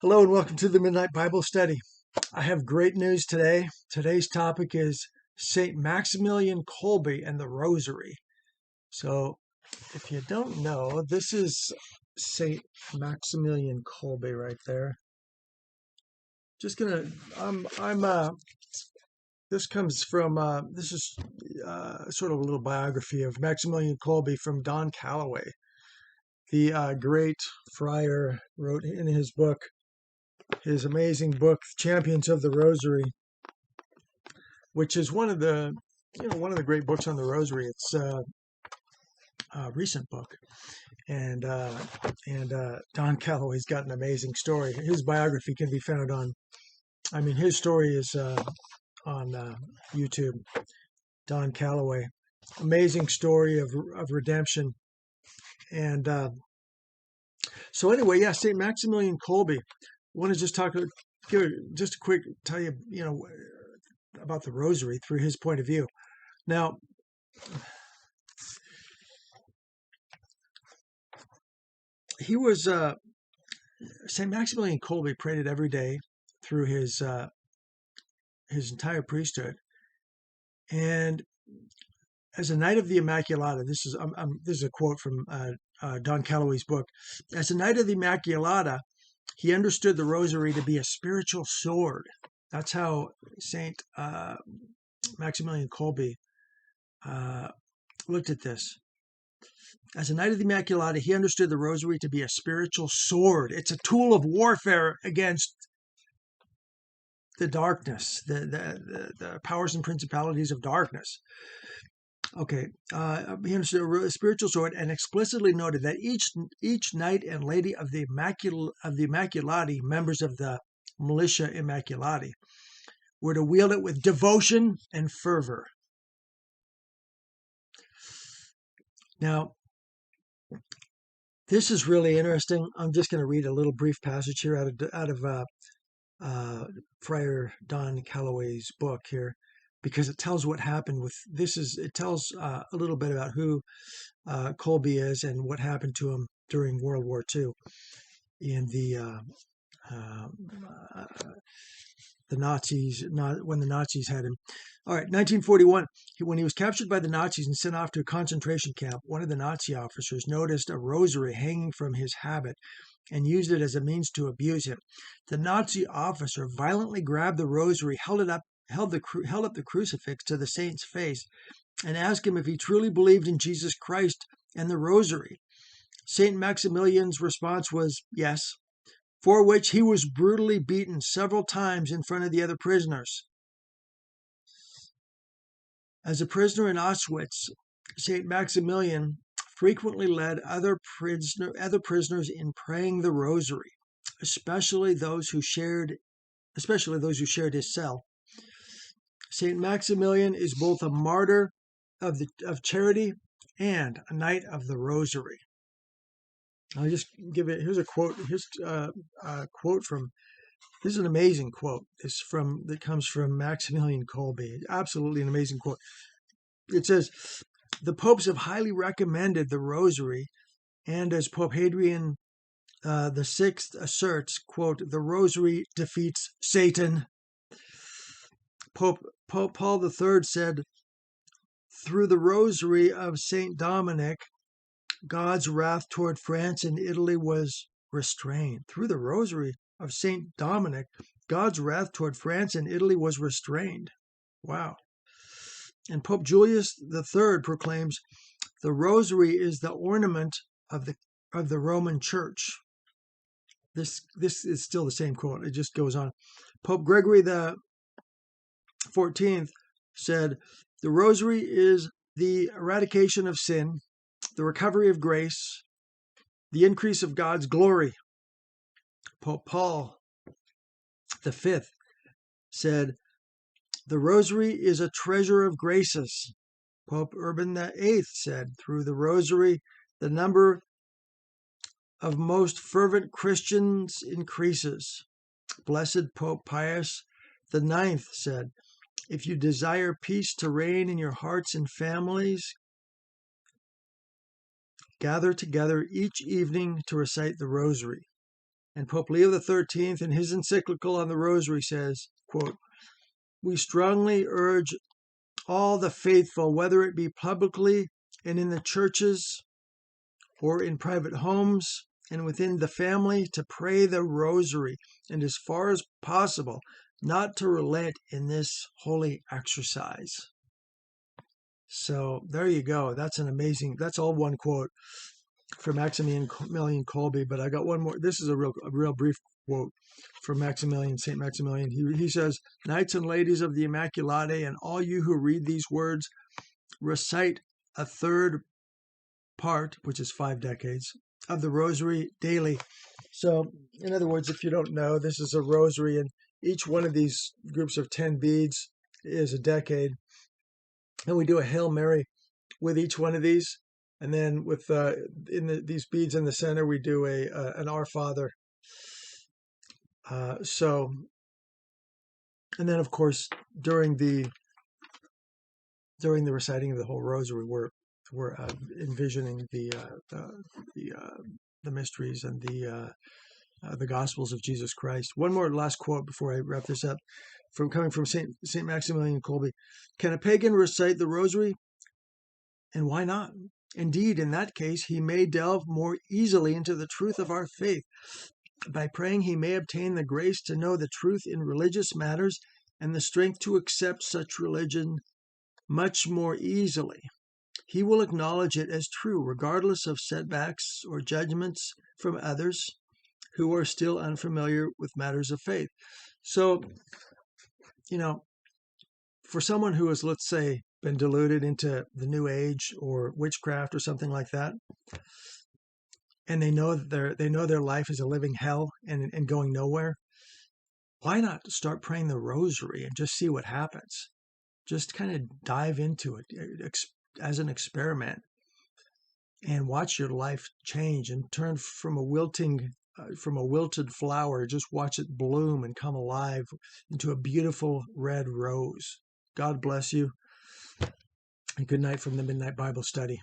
Hello and welcome to the Midnight Bible Study. I have great news today. Today's topic is St. Maximilian Kolbe and the Rosary. So, if you don't know, this is St. Maximilian Kolbe right there. Just gonna, this comes from, this is sort of a little biography of Maximilian Kolbe from Don Calloway. The great friar wrote in his book, his amazing book, Champions of the Rosary, which is one of the great books on the Rosary. It's a recent book, and Don Calloway's got an amazing story. His biography can be found on, his story is on YouTube. Don Calloway, amazing story of redemption, and so anyway, yeah, Saint Maximilian Kolbe. I want to just give just a quick tell you, about the Rosary through his point of view. Now, he was Saint Maximilian Kolbe prayed it every day through his entire priesthood, and as a Knight of the Immaculata, this is a quote from Don Calloway's book. As a Knight of the Immaculata, he understood the Rosary to be a spiritual sword. That's how Saint Maximilian Kolbe looked at this. As a Knight of the Immaculata, he understood the Rosary to be a spiritual sword. It's a tool of warfare against the darkness, the powers and principalities of darkness. Okay, he understood a spiritual sword and explicitly noted that each knight and lady of the Immaculati, members of the Militia Immaculati, were to wield it with devotion and fervor. Now, this is really interesting. I'm just going to read a little brief passage here out of Friar Don Calloway's book here, because it tells what happened with this. It tells a little bit about who Kolbe is and what happened to him during World War II in the Nazis, when the Nazis had him. All right, 1941, when he was captured by the Nazis and sent off to a concentration camp, one of the Nazi officers noticed a rosary hanging from his habit and used it as a means to abuse him. The Nazi officer violently grabbed the rosary, held up the crucifix to the saint's face, and asked him if he truly believed in Jesus Christ and the rosary. Saint Maximilian's response was yes, for which he was brutally beaten several times in front of the other prisoners. As a prisoner in Auschwitz, Saint Maximilian frequently led other prisoners in praying the rosary, especially those who shared his cell. Saint Maximilian is both a martyr of charity and a knight of the Rosary. I'll just here's a quote. Here's a quote from. This is an amazing quote. That comes from Maximilian Kolbe. Absolutely an amazing quote. It says, "The popes have highly recommended the Rosary, and as Pope Hadrian the Sixth asserts, quote, the Rosary defeats Satan." Pope Paul III said, "Through the Rosary of Saint Dominic, God's wrath toward France and Italy was restrained." Through the Rosary of Saint Dominic, God's wrath toward France and Italy was restrained. Wow. And Pope Julius III proclaims, "The Rosary is the ornament of the Roman Church." This is still the same quote. It just goes on. Pope Gregory the 14th said, "The Rosary is the eradication of sin, the recovery of grace, the increase of God's glory." Pope Paul V said, "The Rosary is a treasure of graces." Pope Urban VIII said, "Through the Rosary, the number of most fervent Christians increases." Blessed Pope Pius IX said, "If you desire peace to reign in your hearts and families, gather together each evening to recite the Rosary." And Pope Leo XIII, in his encyclical on the Rosary, says, quote, "We strongly urge all the faithful, whether it be publicly and in the churches or in private homes and within the family, to pray the Rosary, and as far as possible, not to relent in this holy exercise." So there you go. That's all one quote from Maximilian Kolbe, but I got one more. This is a real brief quote from St. Maximilian. He says, "Knights and ladies of the Immaculate, and all you who read these words, recite a third part, which is 5 decades, of the Rosary daily." So, in other words, if you don't know, this is a rosary, and each one of these groups of 10 beads is a decade. And we do a Hail Mary with each one of these. And then with these beads in the center, we do an Our Father. And then, of course, during the reciting of the whole rosary, we're envisioning the mysteries and the Gospels of Jesus Christ. One more last quote before I wrap this up, coming from Saint Maximilian Kolbe. "Can a pagan recite the rosary? And why not? Indeed, in that case, he may delve more easily into the truth of our faith. By praying, he may obtain the grace to know the truth in religious matters and the strength to accept such religion much more easily. He will acknowledge it as true, regardless of setbacks or judgments from others who are still unfamiliar with matters of faith." So, for someone who has, let's say, been deluded into the New Age or witchcraft or something like that, and they know their life is a living hell and going nowhere, why not start praying the Rosary and just see what happens? Just kind of dive into it as an experiment and watch your life change and turn from a wilted flower. Just watch it bloom and come alive into a beautiful red rose. God bless you. And good night from the Midnight Bible Study.